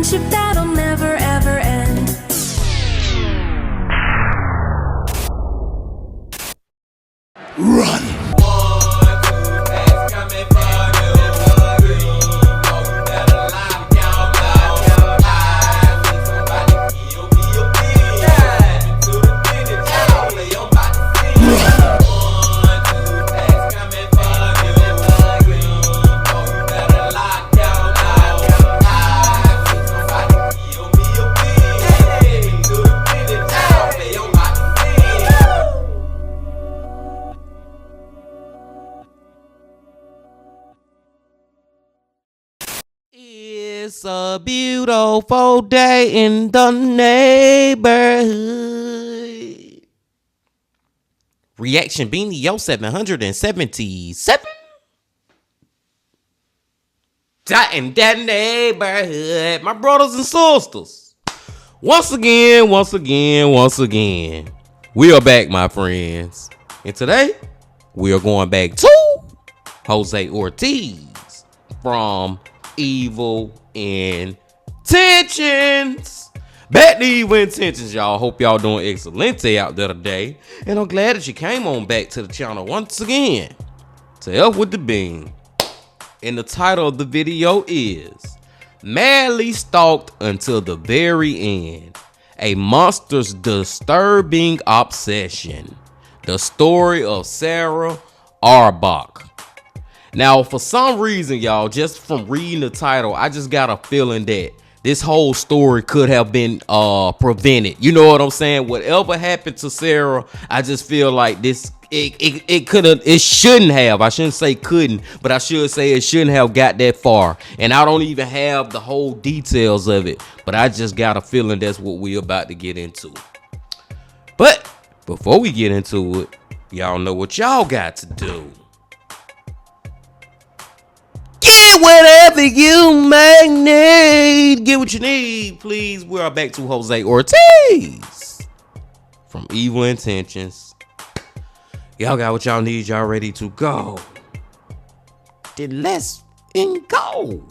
friendship that'll never ever end. Run! It's a beautiful day in the neighborhood. Reaction Beanie Yo 777. Dot in that neighborhood, my brothers and sisters. Once again, we are back, my friends. And today, we are going back to Jose Ortiz from Evil Intentions. Back to Evil Intentions, y'all. Hope y'all doing excelente out there today. And I'm glad that you came on back to the channel once again to help with the bean. And the title of the video is Madly Stalked Until the Very End. A monster's disturbing obsession. The story of Sarah Arbach. Now, for some reason, y'all, just from reading the title, I just got a feeling that this whole story could have been prevented. You know what I'm saying? Whatever happened to Sarah, I just feel like this, it shouldn't have. I shouldn't say couldn't, but I should say it shouldn't have got that far. And I don't even have the whole details of it, but I just got a feeling that's what we're about to get into. But before we get into it, y'all know what y'all got to do. Get whatever you may need. Get what you need, please. We are back to Jose Ortiz from Evil Intentions. Y'all got what y'all need. Y'all ready to go? Then let's go.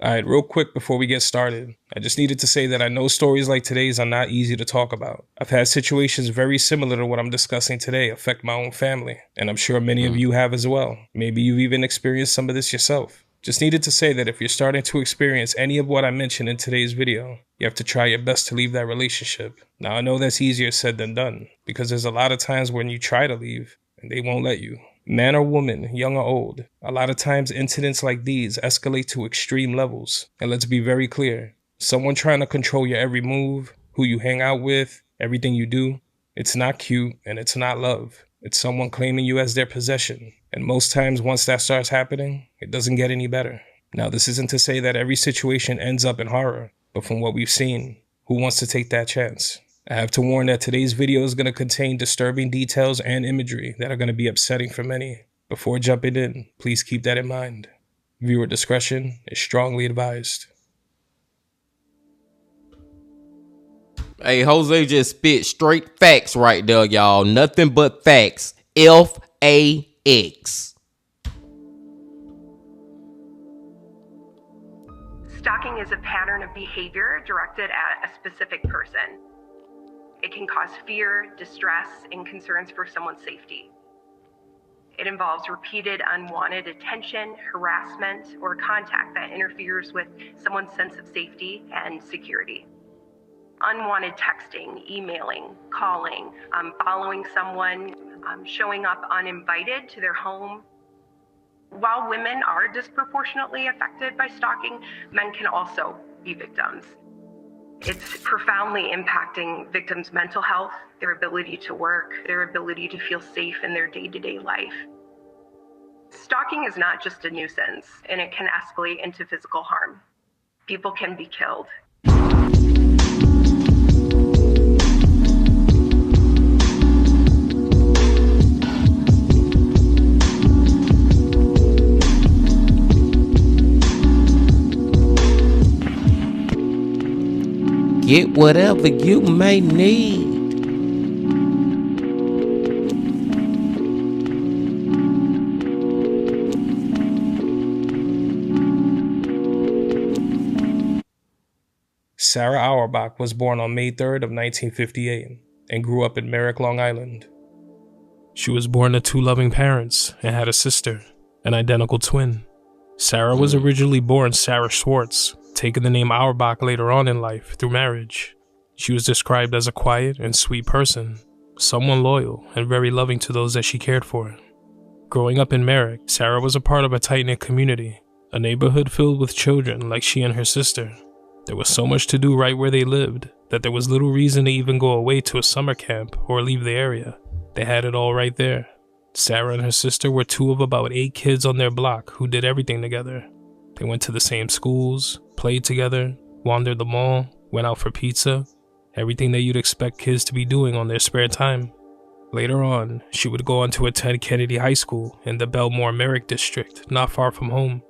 All right, real quick before we get started, I just needed to say that I know stories like today's are not easy to talk about. I've had situations very similar to what I'm discussing today affect my own family, and I'm sure many of you have as well. Maybe you've even experienced some of this yourself. Just needed to say that if you're starting to experience any of what I mentioned in today's video, you have to try your best to leave that relationship. Now, I know that's easier said than done, because there's a lot of times when you try to leave, and they won't let you. Man or woman, young or old, a lot of times incidents like these escalate to extreme levels. And let's be very clear, someone trying to control your every move, who you hang out with, everything you do, it's not cute and it's not love. It's someone claiming you as their possession. And most times once that starts happening, it doesn't get any better. Now, this isn't to say that every situation ends up in horror, but from what we've seen, who wants to take that chance? I have to warn that today's video is going to contain disturbing details and imagery that are going to be upsetting for many. Before jumping in, please keep that in mind. Viewer discretion is strongly advised. Hey, Jose just spit straight facts right there, y'all. Nothing but facts. F-A-X. Stalking is a pattern of behavior directed at a specific person. It can cause fear, distress, and concerns for someone's safety. It involves repeated unwanted attention, harassment, or contact that interferes with someone's sense of safety and security. Unwanted texting, emailing, calling, following someone, showing up uninvited to their home. While women are disproportionately affected by stalking, men can also be victims. It's profoundly impacting victims' mental health, their ability to work, their ability to feel safe in their day-to-day life. Stalking is not just a nuisance, and it can escalate into physical harm. People can be killed. Get whatever you may need. Sarah Auerbach was born on May 3rd of 1958 and grew up in Merrick, Long Island. She was born to two loving parents and had a sister, an identical twin. Sarah was originally born Sarah Schwartz, taking the name Auerbach later on in life through marriage. She was described as a quiet and sweet person, someone loyal and very loving to those that she cared for. Growing up in Merrick, Sarah was a part of a tight-knit community, a neighborhood filled with children like she and her sister. There was so much to do right where they lived that there was little reason to even go away to a summer camp or leave the area. They had it all right there. Sarah and her sister were two of about 8 kids on their block who did everything together. They went to the same schools, played together, wandered the mall, went out for pizza, everything that you'd expect kids to be doing on their spare time. Later on, she would go on to attend Kennedy High School in the Belmore Merrick district, not far from home.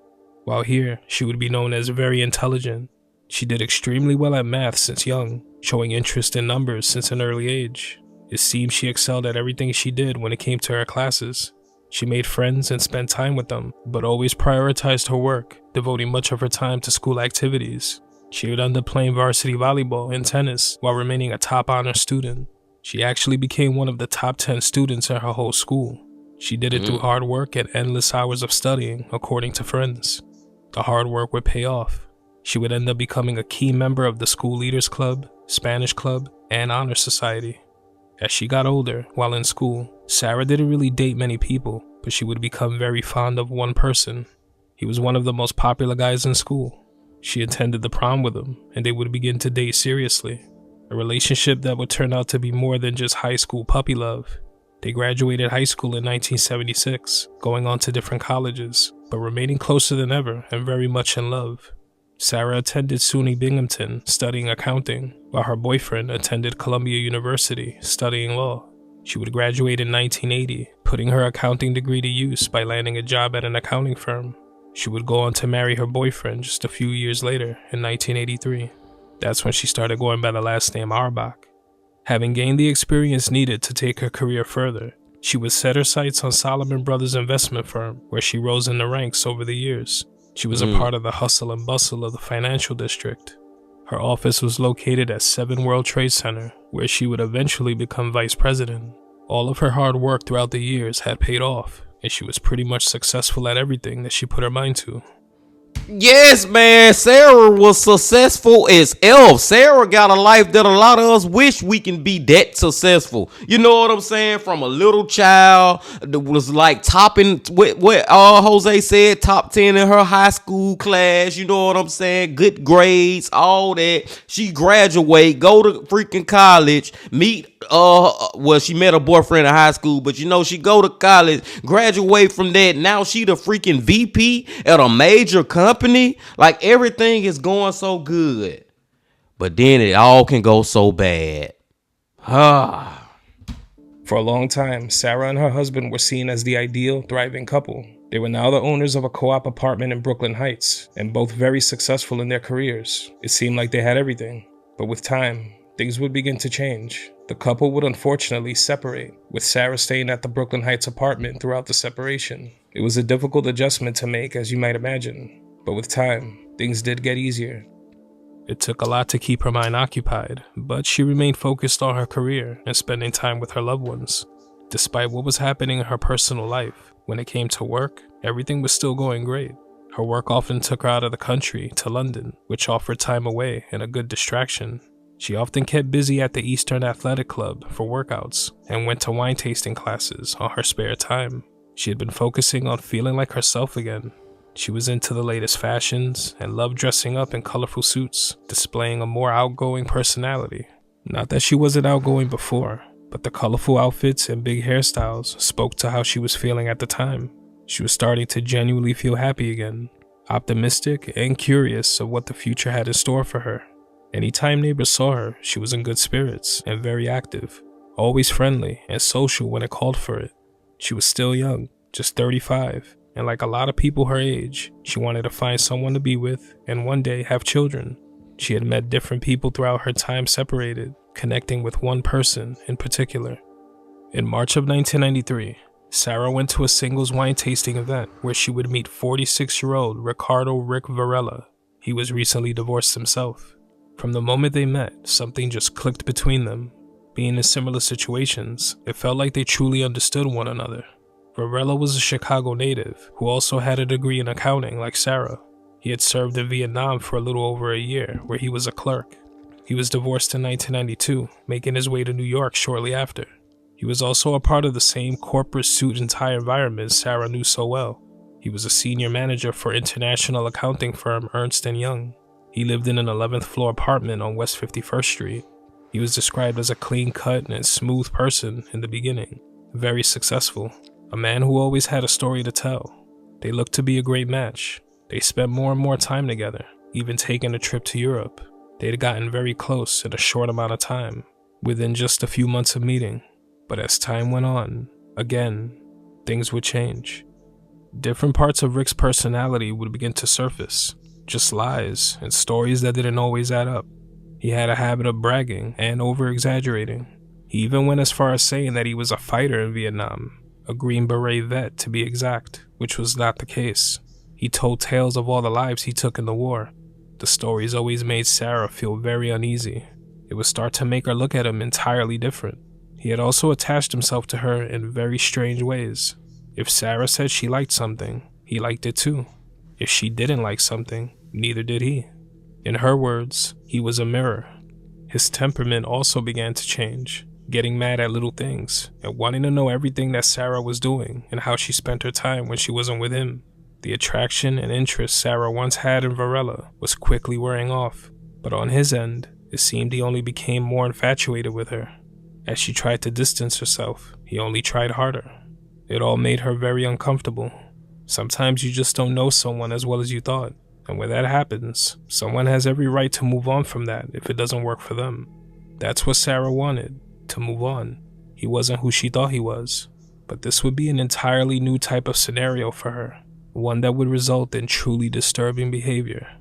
While here, she would be known as very intelligent. She did extremely well at math since young, showing interest in numbers since an early age. It seemed she excelled at everything she did when it came to her classes. She made friends and spent time with them, but always prioritized her work, devoting much of her time to school activities. She would end up playing varsity volleyball and tennis while remaining a top honor student. She actually became one of the top 10 students in her whole school. She did it through hard work and endless hours of studying, according to friends. The hard work would pay off. She would end up becoming a key member of the School Leaders Club, Spanish Club, and Honor Society. As she got older, while in school, Sarah didn't really date many people, but she would become very fond of one person. He was one of the most popular guys in school. She attended the prom with him, and they would begin to date seriously. A relationship that would turn out to be more than just high school puppy love. They graduated high school in 1976, going on to different colleges, but remaining closer than ever and very much in love. Sarah attended SUNY Binghamton, studying accounting, while her boyfriend attended Columbia University, studying law. She would graduate in 1980, putting her accounting degree to use by landing a job at an accounting firm. She would go on to marry her boyfriend just a few years later, in 1983. That's when she started going by the last name Auerbach. Having gained the experience needed to take her career further, she would set her sights on Solomon Brothers investment firm, where she rose in the ranks over the years. She was a part of the hustle and bustle of the financial district. Her office was located at 7 World Trade Center, where she would eventually become vice president. All of her hard work throughout the years had paid off, and she was pretty much successful at everything that she put her mind to. Yes, man, Sarah was successful as F. Sarah got a life that a lot of us wish we can be that successful. You know what I'm saying? From a little child that was like topping what Jose said, top 10 in her high school class. You know what I'm saying? Good grades, all that. She graduate, go to freaking college, meet she met a boyfriend in high school, but you know, she go to college, graduate from that. Now she the freaking VP at a major company. Like, everything is going so good, but then it all can go so bad. For a long time, Sarah and her husband were seen as the ideal, thriving couple. They were now the owners of a co-op apartment in Brooklyn Heights, and both very successful in their careers. It seemed like they had everything, but with time, things would begin to change. The couple would unfortunately separate, with Sarah staying at the Brooklyn Heights apartment throughout the separation. It was a difficult adjustment to make, as you might imagine, but with time, things did get easier. It took a lot to keep her mind occupied, but she remained focused on her career and spending time with her loved ones. Despite what was happening in her personal life, when it came to work, everything was still going great. Her work often took her out of the country to London, which offered time away and a good distraction. She often kept busy at the Eastern Athletic Club for workouts and went to wine tasting classes on her spare time. She had been focusing on feeling like herself again. She was into the latest fashions and loved dressing up in colorful suits, displaying a more outgoing personality. Not that she wasn't outgoing before, but the colorful outfits and big hairstyles spoke to how she was feeling at the time. She was starting to genuinely feel happy again, optimistic and curious of what the future had in store for her. Anytime neighbors saw her, she was in good spirits and very active, always friendly and social when it called for it. She was still young, just 35, and like a lot of people her age, she wanted to find someone to be with and one day have children. She had met different people throughout her time separated, connecting with one person in particular. In March of 1993, Sarah went to a singles wine tasting event where she would meet 46-year-old Ricardo Rick Varela. He was recently divorced himself. From the moment they met, something just clicked between them. Being in similar situations, it felt like they truly understood one another. Varela was a Chicago native who also had a degree in accounting like Sarah. He had served in Vietnam for a little over a year, where he was a clerk. He was divorced in 1992, making his way to New York shortly after. He was also a part of the same corporate suit and tie environment Sarah knew so well. He was a senior manager for international accounting firm Ernst & Young. He lived in an 11th floor apartment on West 51st Street. He was described as a clean-cut and smooth person in the beginning, very successful, a man who always had a story to tell. They looked to be a great match. They spent more and more time together, even taking a trip to Europe. They'd gotten very close in a short amount of time, within just a few months of meeting. But as time went on, again, things would change. Different parts of Rick's personality would begin to surface, just lies and stories that didn't always add up. He had a habit of bragging and over-exaggerating. He even went as far as saying that he was a fighter in Vietnam, a Green Beret vet to be exact, which was not the case. He told tales of all the lives he took in the war. The stories always made Sarah feel very uneasy. It would start to make her look at him entirely different. He had also attached himself to her in very strange ways. If Sarah said she liked something, he liked it too. If she didn't like something, neither did he. In her words, he was a mirror. His temperament also began to change, getting mad at little things and wanting to know everything that Sarah was doing and how she spent her time when she wasn't with him. The attraction and interest Sarah once had in Varela was quickly wearing off, but on his end, it seemed he only became more infatuated with her. As she tried to distance herself, he only tried harder. It all made her very uncomfortable. Sometimes you just don't know someone as well as you thought, and when that happens, someone has every right to move on from that if it doesn't work for them. That's what Sarah wanted, to move on. He wasn't who she thought he was, but this would be an entirely new type of scenario for her, one that would result in truly disturbing behavior.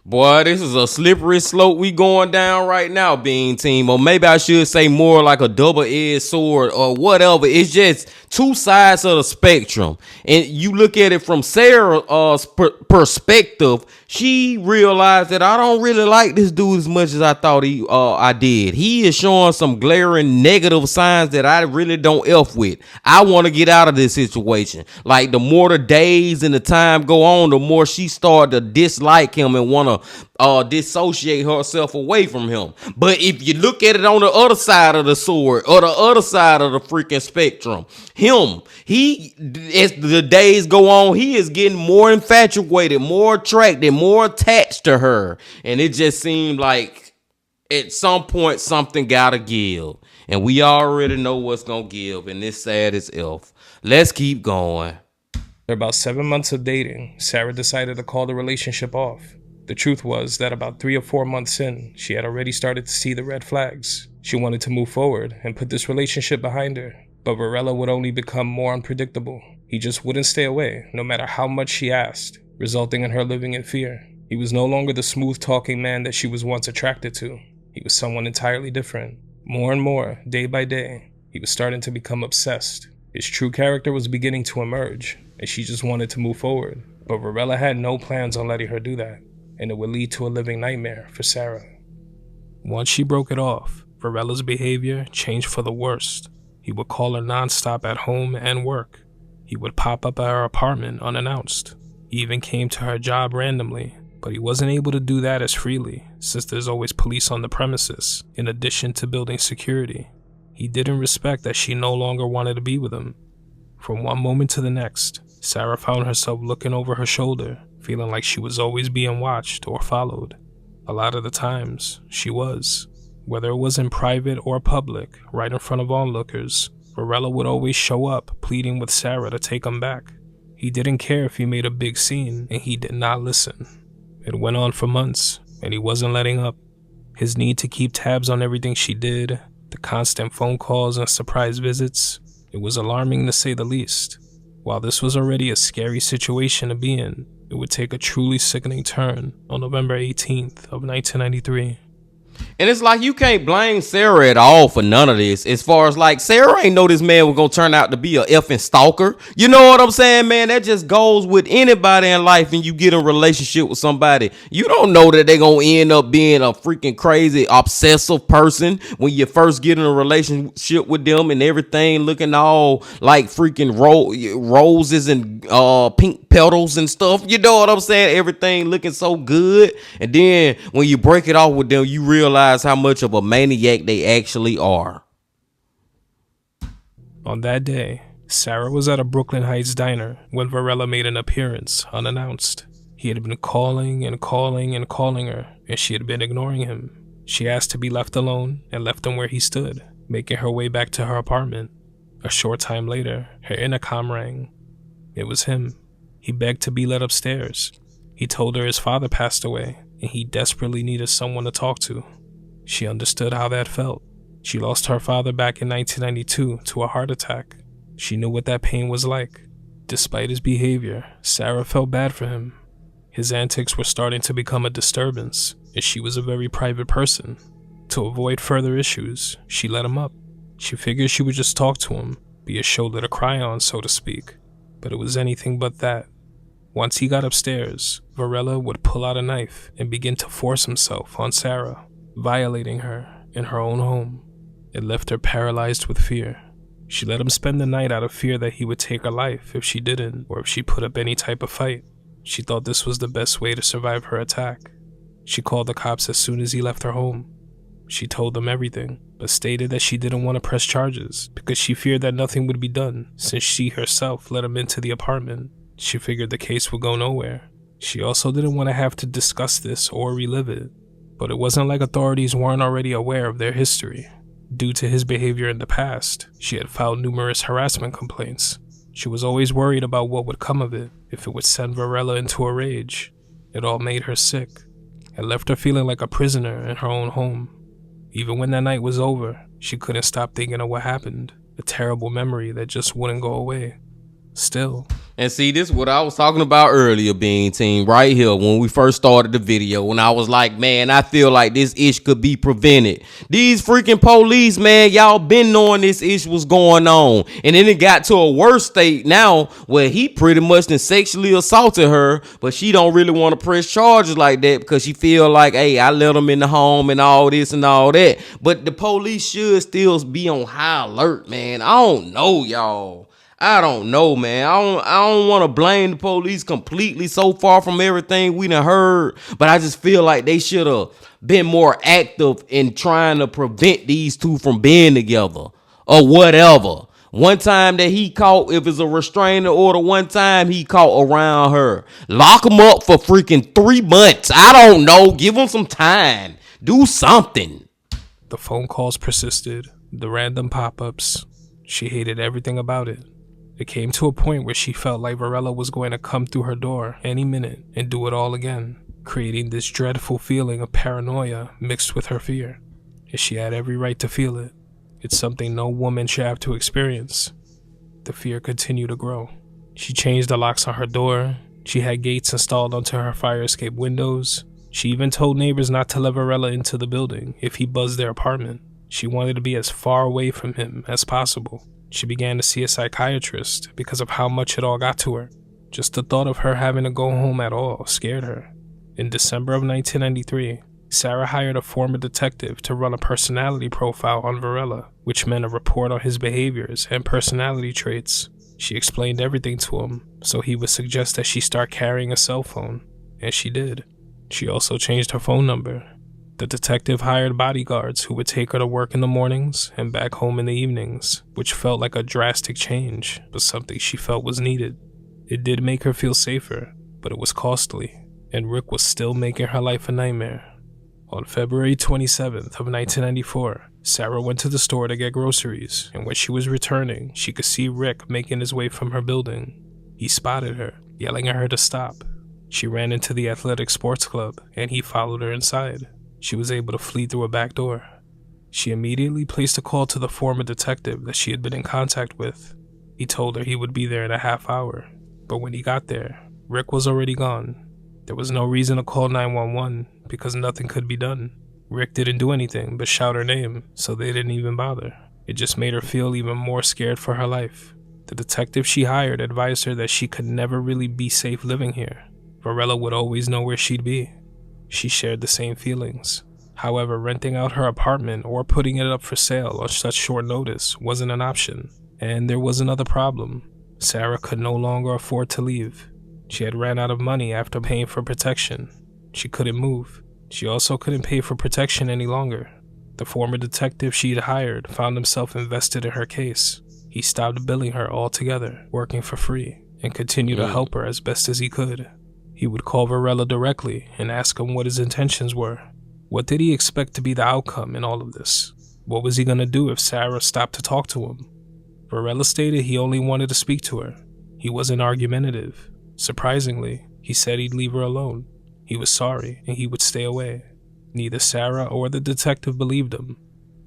Boy, this is a slippery slope we going down right now, Bean Team. Or maybe I should say more like a double-edged sword or whatever. It's just two sides of the spectrum. And you look at it from Sarah's perspective, she realized that I don't really like this dude as much as I thought I did. He is showing some glaring negative signs that I really don't F with. I want to get out of this situation. Like, the more the days and the time go on, the more she started to dislike him and want to dissociate herself away from him. But if you look at it on the other side of the sword or the other side of the freaking spectrum, as the days go on, he is getting more infatuated, more attracted, more attached to her. And it just seemed like at some point something gotta give. And we already know what's gonna give, and this sad as F. Let's keep going. After about 7 months of dating, Sarah decided to call the relationship off. The truth was that about 3 or 4 months in, she had already started to see the red flags. She wanted to move forward and put this relationship behind her, but Varela would only become more unpredictable. He just wouldn't stay away, no matter how much she asked, resulting in her living in fear. He was no longer the smooth-talking man that she was once attracted to. He was someone entirely different. More and more, day by day, he was starting to become obsessed. His true character was beginning to emerge, and she just wanted to move forward. But Varela had no plans on letting her do that, and it would lead to a living nightmare for Sarah. Once she broke it off, Varela's behavior changed for the worst. He would call her nonstop at home and work. He would pop up at her apartment unannounced. He even came to her job randomly, but he wasn't able to do that as freely, since there's always police on the premises, in addition to building security. He didn't respect that she no longer wanted to be with him. From one moment to the next, Sarah found herself looking over her shoulder, feeling like she was always being watched or followed. A lot of the times, she was. Whether it was in private or public, right in front of onlookers, Varela would always show up, pleading with Sarah to take him back. He didn't care if he made a big scene, and he did not listen. It went on for months, and he wasn't letting up. His need to keep tabs on everything she did, the constant phone calls and surprise visits, it was alarming to say the least. While this was already a scary situation to be in, it would take a truly sickening turn on November 18th of 1993. And it's like you can't blame Sarah at all for none of this. As far as like Sarah ain't know this man was gonna turn out to be a effing stalker. You know what I'm saying, man? That just goes with anybody in life and you get in a relationship with somebody. You don't know that they're gonna end up being a freaking crazy obsessive person when you first get in a relationship with them and everything looking all like freaking roses and pink petals and stuff. You know what I'm saying? Everything looking so good. And then when you break it off with them, you realize how much of a maniac they actually are. On that day, Sarah was at a Brooklyn Heights diner when Varela made an appearance unannounced. He had been calling and calling and calling her, and she had been ignoring him. She asked to be left alone and left him where he stood, making her way back to her apartment. A short time later, her intercom rang. It was him. He begged to be let upstairs. He told her his father passed away, and he desperately needed someone to talk to. She understood how that felt. She lost her father back in 1992 to a heart attack. She knew what that pain was like. Despite his behavior, Sarah felt bad for him. His antics were starting to become a disturbance, and she was a very private person. To avoid further issues, she let him up. She figured she would just talk to him, be a shoulder to cry on, so to speak. But it was anything but that. Once he got upstairs, Varela would pull out a knife and begin to force himself on Sarah, violating her in her own home. It left her paralyzed with fear. She let him spend the night out of fear that he would take her life if she didn't, or if she put up any type of fight. She thought this was the best way to survive her attack. She called the cops as soon as he left her home. She told them everything, but stated that she didn't want to press charges because she feared that nothing would be done since she herself let him into the apartment. She figured the case would go nowhere. She also didn't want to have to discuss this or relive it. But it wasn't like authorities weren't already aware of their history. Due to his behavior in the past, she had filed numerous harassment complaints. She was always worried about what would come of it, if it would send Varela into a rage. It all made her sick. It left her feeling like a prisoner in her own home. Even when that night was over, she couldn't stop thinking of what happened. A terrible memory that just wouldn't go away. Still. And see, this is what I was talking about earlier, Bean Team, right here when we first started the video, when I was like, man, I feel like this ish could be prevented. These freaking police, man, y'all been knowing this ish was going on. And then it got to a worse state now where he pretty much done sexually assaulted her, but she don't really want to press charges like that because she feel like, hey, I let him in the home and all this and all that. But the police should still be on high alert, man. I don't know, y'all. I don't know, man. I don't want to blame the police completely so far from everything we done heard, but I just feel like they should have been more active in trying to prevent these two from being together or whatever. One time that he caught, if it's a restraining order, one time he caught around her. Lock him up for freaking 3 months. I don't know. Give him some time. Do something. The phone calls persisted, the random pop-ups. She hated everything about it. It came to a point where she felt like Varela was going to come through her door any minute and do it all again, creating this dreadful feeling of paranoia mixed with her fear. And she had every right to feel it. It's something no woman should have to experience. The fear continued to grow. She changed the locks on her door. She had gates installed onto her fire escape windows. She even told neighbors not to let Varela into the building if he buzzed their apartment. She wanted to be as far away from him as possible. She began to see a psychiatrist because of how much it all got to her. Just the thought of her having to go home at all scared her. In December of 1993, Sarah hired a former detective to run a personality profile on Varela, which meant a report on his behaviors and personality traits. She explained everything to him, so he would suggest that she start carrying a cell phone, and she did. She also changed her phone number. The detective hired bodyguards who would take her to work in the mornings and back home in the evenings, which felt like a drastic change, but something she felt was needed. It did make her feel safer, but it was costly, and Rick was still making her life a nightmare. On February 27th of 1994, Sarah went to the store to get groceries, and when she was returning, she could see Rick making his way from her building. He spotted her, yelling at her to stop. She ran into the athletic sports club, and he followed her inside. She was able to flee through a back door. She immediately placed a call to the former detective that she had been in contact with. He told her he would be there in a half hour, but when he got there, Rick was already gone. There was no reason to call 911 because nothing could be done. Rick didn't do anything but shout her name, so they didn't even bother. It just made her feel even more scared for her life. The detective she hired advised her that she could never really be safe living here. Varela would always know where she'd be. She shared the same feelings. However, renting out her apartment or putting it up for sale on such short notice wasn't an option. And there was another problem. Sarah could no longer afford to leave. She had ran out of money after paying for protection. She couldn't move. She also couldn't pay for protection any longer. The former detective she'd hired found himself invested in her case. He stopped billing her altogether, working for free, and continued to help her as best as he could. He would call Varela directly and ask him what his intentions were. What did he expect to be the outcome in all of this? What was he going to do if Sarah stopped to talk to him? Varela stated he only wanted to speak to her. He wasn't argumentative. Surprisingly, he said he'd leave her alone. He was sorry and he would stay away. Neither Sarah or the detective believed him.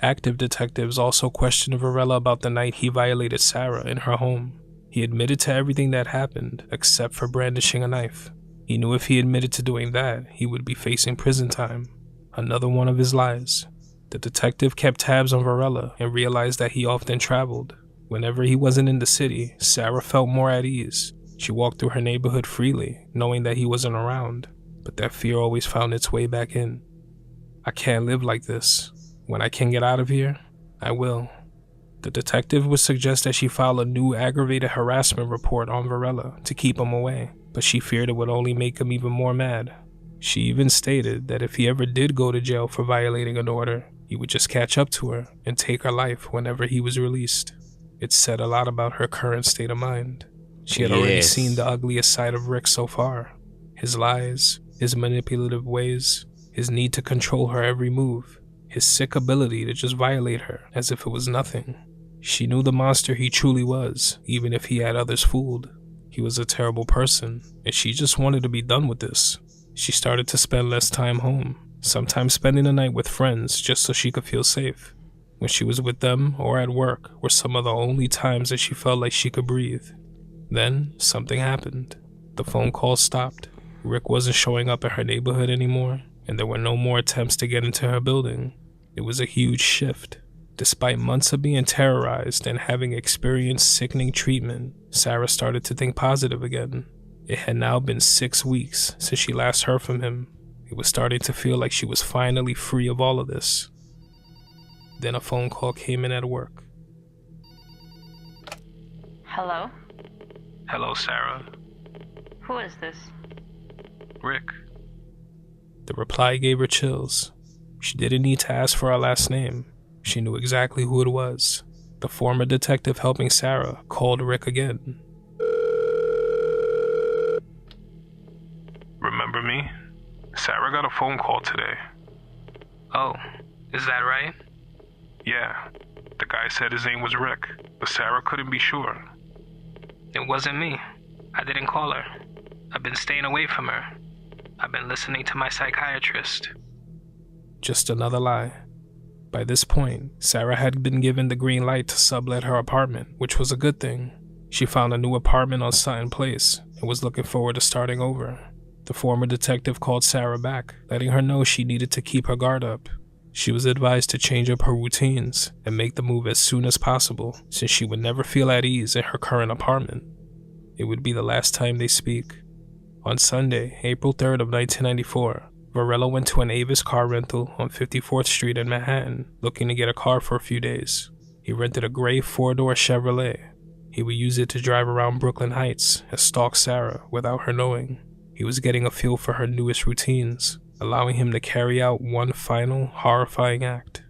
Active detectives also questioned Varela about the night he violated Sarah in her home. He admitted to everything that happened except for brandishing a knife. He knew if he admitted to doing that, he would be facing prison time. Another one of his lies. The detective kept tabs on Varela and realized that he often traveled. Whenever he wasn't in the city, Sarah felt more at ease. She walked through her neighborhood freely, knowing that he wasn't around, but that fear always found its way back in. I can't live like this. When I can get out of here, I will. The detective would suggest that she file a new aggravated harassment report on Varela to keep him away, but she feared it would only make him even more mad. She even stated that if he ever did go to jail for violating an order, he would just catch up to her and take her life whenever he was released. It said a lot about her current state of mind. She had already seen the ugliest side of Rick so far. His lies, his manipulative ways, his need to control her every move, his sick ability to just violate her as if it was nothing. She knew the monster he truly was, even if he had others fooled. He was a terrible person, and she just wanted to be done with this. She started to spend less time home, sometimes spending the night with friends just so she could feel safe. When she was with them or at work were some of the only times that she felt like she could breathe. Then, something happened. The phone call stopped. Rick wasn't showing up at her neighborhood anymore, and there were no more attempts to get into her building. It was a huge shift. Despite months of being terrorized and having experienced sickening treatment, Sarah started to think positive again. It had now been 6 weeks since she last heard from him. It was starting to feel like she was finally free of all of this. Then a phone call came in at work. Hello? Hello, Sarah. Who is this? Rick. The reply gave her chills. She didn't need to ask for her last name. She knew exactly who it was. The former detective helping Sarah called Rick again. Remember me? Sarah got a phone call today. Oh, is that right? Yeah. The guy said his name was Rick, but Sarah couldn't be sure. It wasn't me. I didn't call her. I've been staying away from her. I've been listening to my psychiatrist. Just another lie. By this point, Sarah had been given the green light to sublet her apartment, which was a good thing. She found a new apartment on Sutton Place and was looking forward to starting over. The former detective called Sarah back, letting her know she needed to keep her guard up. She was advised to change up her routines and make the move as soon as possible, since she would never feel at ease in her current apartment. It would be the last time they speak. On Sunday, April 3rd of 1994, Varela went to an Avis car rental on 54th Street in Manhattan, looking to get a car for a few days. He rented a gray 4-door Chevrolet. He would use it to drive around Brooklyn Heights and stalk Sarah without her knowing. He was getting a feel for her newest routines, allowing him to carry out one final horrifying act.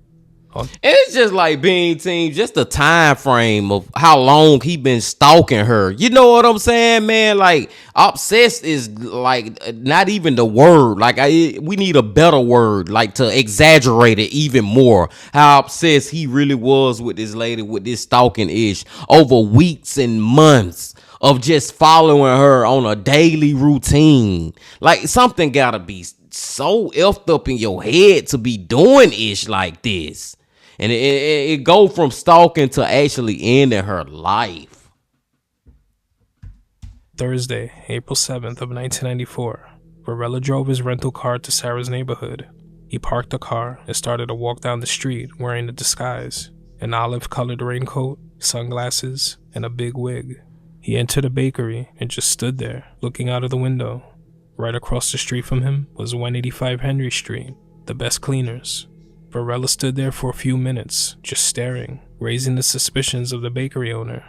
And it's just like Bean Team, just the time frame of how long he been stalking her. You know what I'm saying, man? Like, obsessed is like not even the word. Like, we need a better word, like to exaggerate it even more. How obsessed he really was with this lady, with this stalking ish over weeks and months of just following her on a daily routine. Like, something gotta be so effed up in your head to be doing ish like this. And it go from stalking to actually ending her life. Thursday, April 7th of 1994, Varela drove his rental car to Sarah's neighborhood. He He parked the car and started to walk down the street wearing a disguise, an olive-colored raincoat, sunglasses, and a big wig. He entered a bakery and just stood there, looking out of the window. Right across the street from him was 185 Henry Street, the Best Cleaners. Varela stood there for a few minutes, just staring, raising the suspicions of the bakery owner.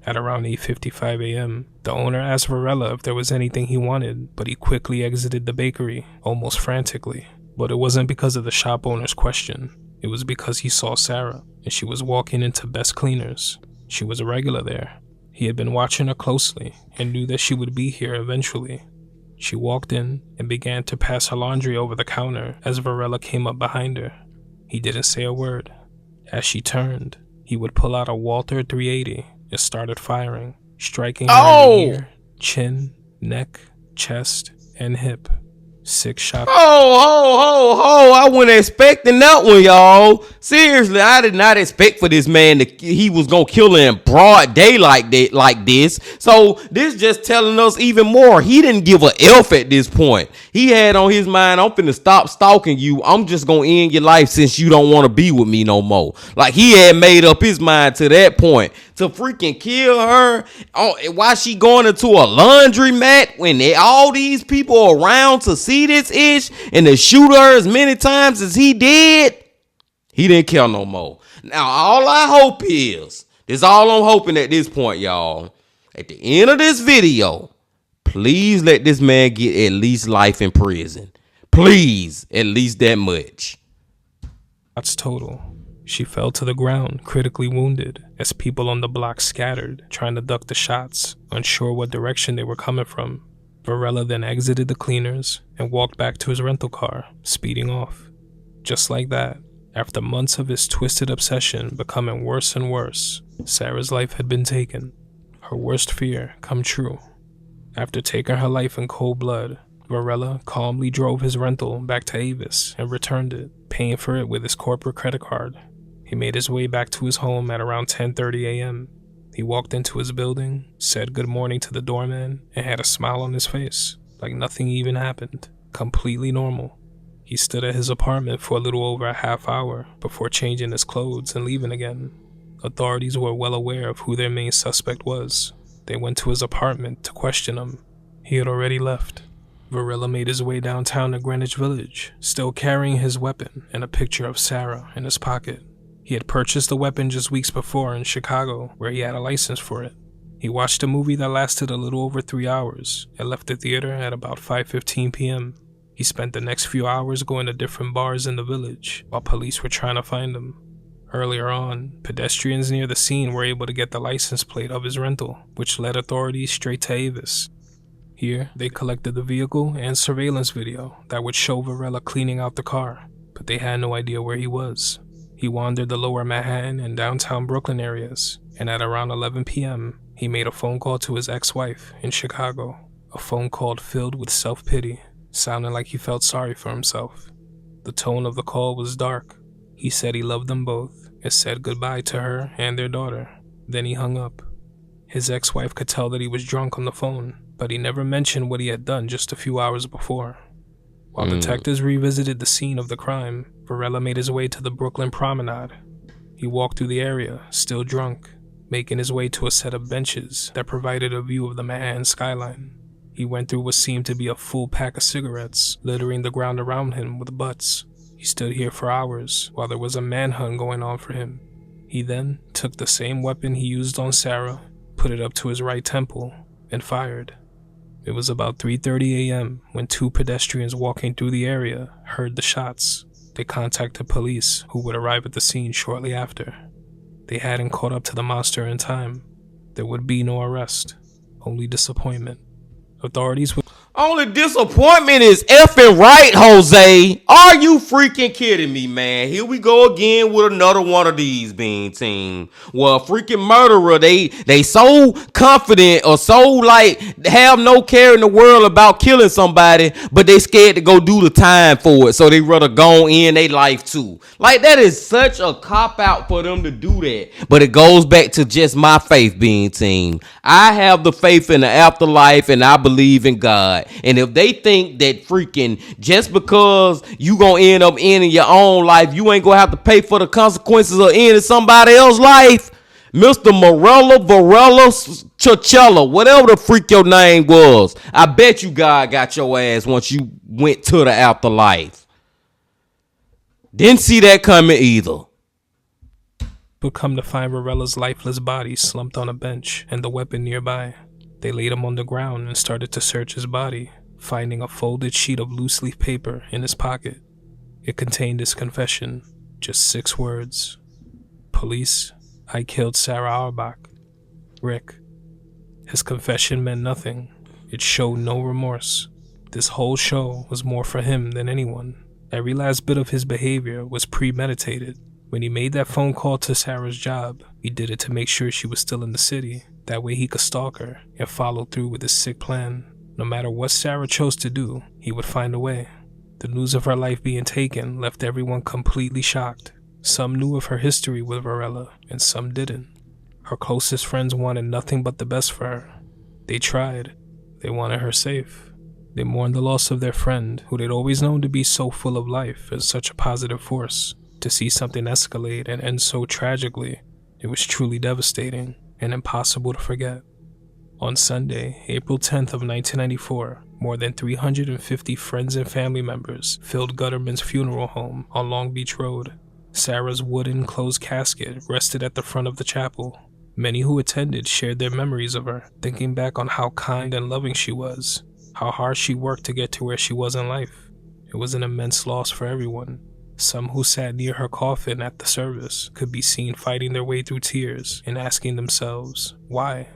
At around 8:55 a.m., the owner asked Varela if there was anything he wanted, but he quickly exited the bakery, almost frantically. But it wasn't because of the shop owner's question. It was because he saw Sarah, and she was walking into Best Cleaners. She was a regular there. He had been watching her closely and knew that she would be here eventually. She walked in and began to pass her laundry over the counter as Varela came up behind her. He didn't say a word. As she turned, he would pull out a Walther 380 and started firing, striking her in the ear, chin, neck, chest, and hip. 6 shots. I wasn't expecting that one, y'all. Seriously, I did not expect for this man he was gonna kill her in broad daylight like this. So this just telling us even more. He didn't give a F at this point. He had on his mind, I'm finna stop stalking you. I'm just gonna end your life since you don't want to be with me no more. Like he had made up his mind to that point. To freaking kill her while she going into a laundromat when all these people around to see this ish and to shoot her as many times as he did. He didn't care no more. Now all I hope is, this all I'm hoping at this point, y'all. At the end of this video, please let this man get at least life in prison. Please, at least that much. That's total. She fell to the ground, critically wounded, as people on the block scattered, trying to duck the shots, unsure what direction they were coming from. Varela then exited the Cleaners and walked back to his rental car, speeding off. Just like that, after months of his twisted obsession becoming worse and worse, Sarah's life had been taken. Her worst fear come true. After taking her life in cold blood, Varela calmly drove his rental back to Avis and returned it, paying for it with his corporate credit card. He made his way back to his home at around 10:30 a.m. He walked into his building, said good morning to the doorman, and had a smile on his face, like nothing even happened. Completely normal. He stood at his apartment for a little over a half hour before changing his clothes and leaving again. Authorities were well aware of who their main suspect was. They went to his apartment to question him. He had already left. Varela made his way downtown to Greenwich Village, still carrying his weapon and a picture of Sarah in his pocket. He had purchased the weapon just weeks before in Chicago, where he had a license for it. He watched a movie that lasted a little over 3 hours and left the theater at about 5:15 p.m. He spent the next few hours going to different bars in the village while police were trying to find him. Earlier on, pedestrians near the scene were able to get the license plate of his rental, which led authorities straight to Avis. Here, they collected the vehicle and surveillance video that would show Varela cleaning out the car, but they had no idea where he was. He wandered the lower Manhattan and downtown Brooklyn areas, and at around 11 p.m., he made a phone call to his ex-wife in Chicago, a phone call filled with self-pity, sounding like he felt sorry for himself. The tone of the call was dark. He said he loved them both and said goodbye to her and their daughter. Then he hung up. His ex-wife could tell that he was drunk on the phone, but he never mentioned what he had done just a few hours before. While detectives revisited the scene of the crime, Varela made his way to the Brooklyn Promenade. He walked through the area, still drunk, making his way to a set of benches that provided a view of the Manhattan skyline. He went through what seemed to be a full pack of cigarettes, littering the ground around him with butts. He stood here for hours while there was a manhunt going on for him. He then took the same weapon he used on Sarah, put it up to his right temple, and fired. It was about 3:30 a.m. when 2 pedestrians walking through the area heard the shots. They contacted police, who would arrive at the scene shortly after. They hadn't caught up to the monster in time. There would be no arrest, only disappointment. Authorities would... Only disappointment is effing right, Jose. Are you freaking kidding me, man? Here we go again with another one of these, Bean Team. Well, freaking murderer, they so confident or so like have no care in the world about killing somebody, but they scared to go do the time for it, so they rather go in their life too. Like, that is such a cop-out for them to do that. But it goes back to just my faith, Bean Team. I have the faith in the afterlife, and I believe in God. God. And if they think that freaking just because you gonna end up ending your own life, you ain't gonna have to pay for the consequences of ending somebody else's life, Mr. Morella, Varela, Chachella, whatever the freak your name was, I bet you God got your ass once you went to the afterlife. Didn't see that coming either. But come to find Varella's lifeless body slumped on a bench and the weapon nearby. They laid him on the ground and started to search his body, finding a folded sheet of loose leaf paper in his pocket. It contained his confession, just 6 words. Police, I killed Sarah Auerbach. Rick. His confession meant nothing. It showed no remorse. This whole show was more for him than anyone. Every last bit of his behavior was premeditated. When he made that phone call to Sarah's job, he did it to make sure she was still in the city. That way he could stalk her and follow through with his sick plan. No matter what Sarah chose to do, he would find a way. The news of her life being taken left everyone completely shocked. Some knew of her history with Varela, and some didn't. Her closest friends wanted nothing but the best for her. They tried. They wanted her safe. They mourned the loss of their friend, who they'd always known to be so full of life and such a positive force. To see something escalate and end so tragically, it was truly devastating and impossible to forget. On Sunday, April 10th of 1994, more than 350 friends and family members filled Gutterman's funeral home on Long Beach Road. Sarah's wooden closed casket rested at the front of the chapel. Many who attended shared their memories of her, thinking back on how kind and loving she was, how hard she worked to get to where she was in life. It was an immense loss for everyone. Some who sat near her coffin at the service could be seen fighting their way through tears and asking themselves, why?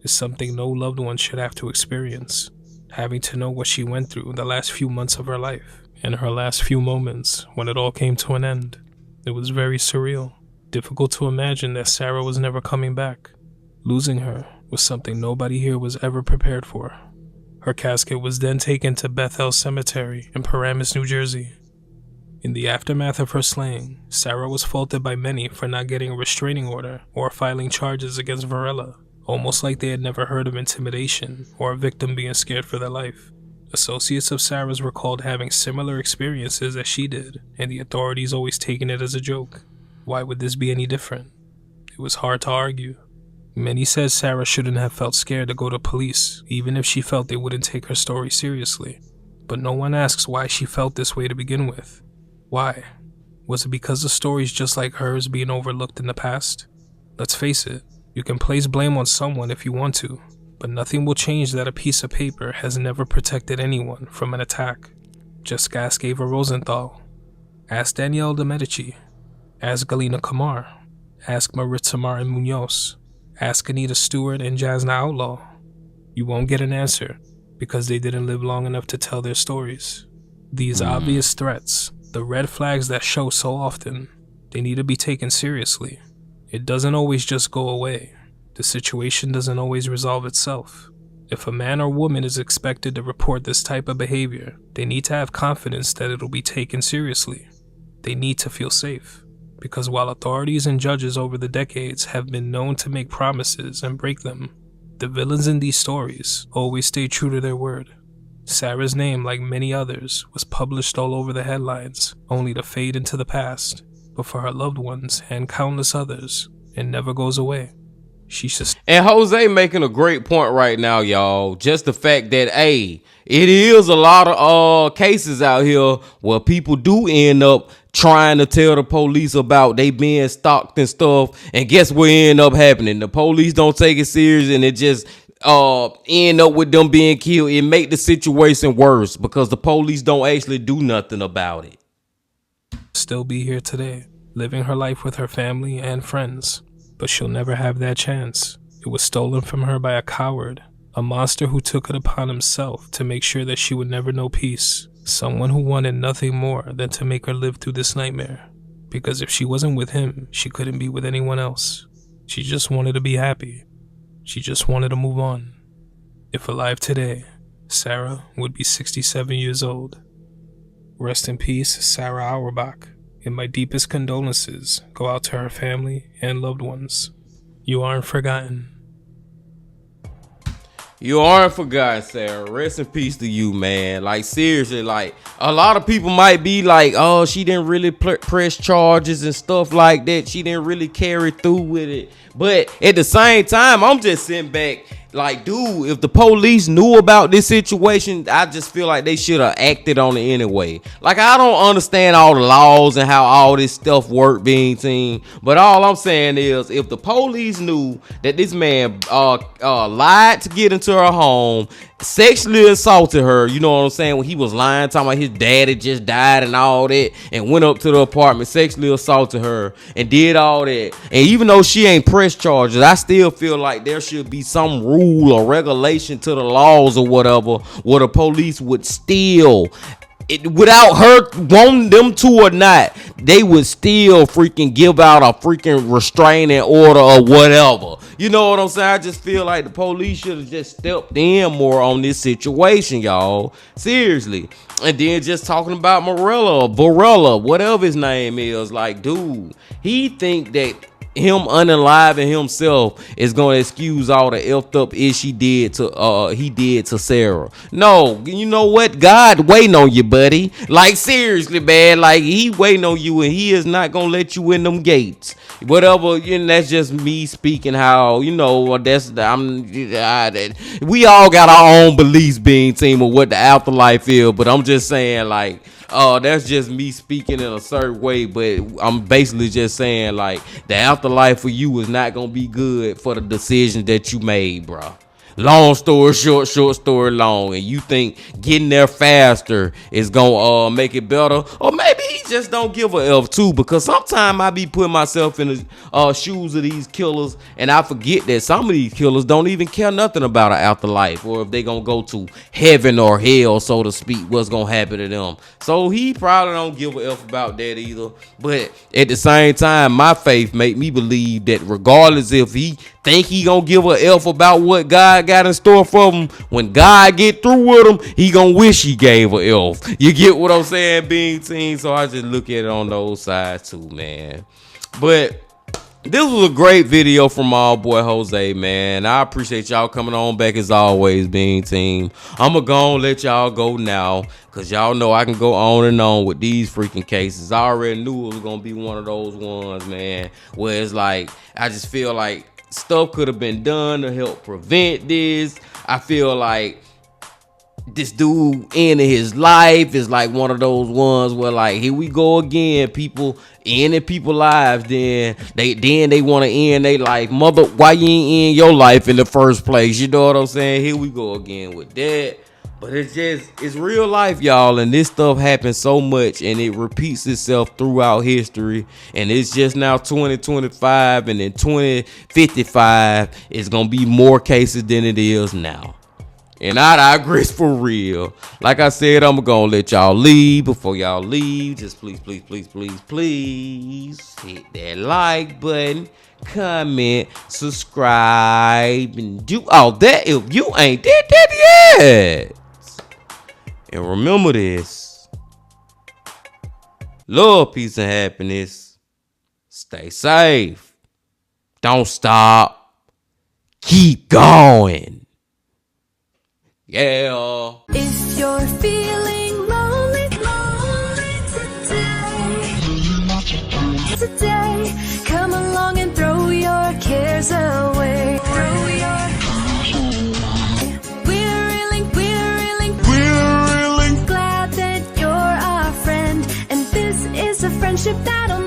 Is something no loved one should have to experience, having to know what she went through the last few months of her life, and her last few moments when it all came to an end. It was very surreal, difficult to imagine that Sarah was never coming back. Losing her was something nobody here was ever prepared for. Her casket was then taken to Bethel Cemetery in Paramus, New Jersey. In the aftermath of her slaying, Sarah was faulted by many for not getting a restraining order or filing charges against Varela, almost like they had never heard of intimidation or a victim being scared for their life. Associates of Sarah's recalled having similar experiences as she did, and the authorities always taking it as a joke. Why would this be any different? It was hard to argue. Many said Sarah shouldn't have felt scared to go to police, even if she felt they wouldn't take her story seriously. But no one asks why she felt this way to begin with. Why? Was it because of stories just like hers being overlooked in the past? Let's face it, you can place blame on someone if you want to, but nothing will change that a piece of paper has never protected anyone from an attack. Just ask Ava Rosenthal. Ask Danielle de Medici. Ask Galina Kamar. Ask Maritza Martin Munoz. Ask Anita Stewart and Jasna Outlaw. You won't get an answer because they didn't live long enough to tell their stories. These obvious threats, the red flags that show so often, they need to be taken seriously. It doesn't always just go away. The situation doesn't always resolve itself. If a man or woman is expected to report this type of behavior, they need to have confidence that it'll be taken seriously. They need to feel safe. Because while authorities and judges over the decades have been known to make promises and break them, the villains in these stories always stay true to their word. Sarah's name, like many others, was published all over the headlines, only to fade into the past. But for her loved ones and countless others, it never goes away. She's just... And Jose making a great point right now, y'all. Just the fact that, hey, it is a lot of cases out here where people do end up trying to tell the police about they being stalked and stuff. And guess what end up happening? The police don't take it serious and it just end up with them being killed. It make the situation worse because the police don't actually do nothing about it. Still be here today, living her life with her family and friends. But she'll never have that chance. It was stolen from her by a coward, a monster who took it upon himself to make sure that she would never know peace. Someone who wanted nothing more than to make her live through this nightmare. Because if she wasn't with him, she couldn't be with anyone else. She just wanted to be happy. She just wanted to move on. If alive today, Sarah would be 67 years old. Rest in peace, Sarah Auerbach. And my deepest condolences go out to her family and loved ones. You aren't forgotten. You aren't forgotten, Sarah. Rest in peace to you, man. Like, seriously, like, a lot of people might be like, oh, she didn't really press charges and stuff like that. She didn't really carry through with it. But at the same time, I'm just sitting back like, dude, if the police knew about this situation, I just feel like they should have acted on it anyway. Like, I don't understand all the laws and how all this stuff work, being team. But all I'm saying is, if the police knew that this man lied to get into her home, sexually assaulted her, you know what I'm saying, when he was lying, talking about his daddy just died and all that, and went up to the apartment, sexually assaulted her, and did all that, and even though she ain't pressed charges, I still feel like there should be some rule or regulation to the laws or whatever, where the police would still, without her wanting them to or not, they would still freaking give out a freaking restraining order or whatever. You know what I'm saying? I just feel like the police should have just stepped in more on this situation, y'all. Seriously. And then just talking about Varela, whatever his name is, like, dude, he think that him unaliving himself is gonna excuse all the effed up ish he did to Sarah. No, you know what? God waiting on you, buddy. Like, seriously, man. Like, he waiting on you, and he is not gonna let you in them gates. Whatever, you know, that's just me speaking how, you know, we all got our own beliefs, being team, of what the afterlife is, but I'm just saying, like, that's just me speaking in a certain way, but I'm basically just saying, like, the afterlife for you is not gonna be good for the decisions that you made, bro. Long story short, short story long, and you think getting there faster is gonna make it better, or maybe he just don't give a F too, because sometimes I be putting myself in the shoes of these killers, and I forget that some of these killers don't even care nothing about an afterlife, or if they gonna go to heaven or hell, so to speak, what's gonna happen to them. So he probably don't give a F about that either. But at the same time, my faith make me believe that regardless if he think he gonna give a F about what God got in store for him, when God get through with him, he gonna wish he gave a F. You get what I'm saying, being team? So I just look at it on those sides too, man. But this was a great video from our boy Jose, man. I appreciate y'all coming on back as always, being team. I'ma go and let y'all go now, cause y'all know I can go on and on with these freaking cases. I already knew it was gonna be one of those ones, man, where it's like, I just feel like stuff could have been done to help prevent this. I feel like this dude ending his life is like one of those ones where, like, here we go again, people ending people's lives, then they want to end their life. Mother, why you ain't end your life in the first place? You know what I'm saying? Here we go again with that. But it's real life, y'all, and this stuff happens so much, and it repeats itself throughout history, and it's just now 2025, and in 2055 it's gonna be more cases than it is now. And I digress for real. Like I said, I'm gonna let y'all leave. Before y'all leave, just please hit that like button, comment, subscribe, and do all that if you ain't did that yet. And remember this: love, peace, and happiness. Stay safe. Don't stop. Keep going. Yeah. If you're feeling lonely today, come along and throw your cares away. We're really glad that you're our friend, and this is a friendship that'll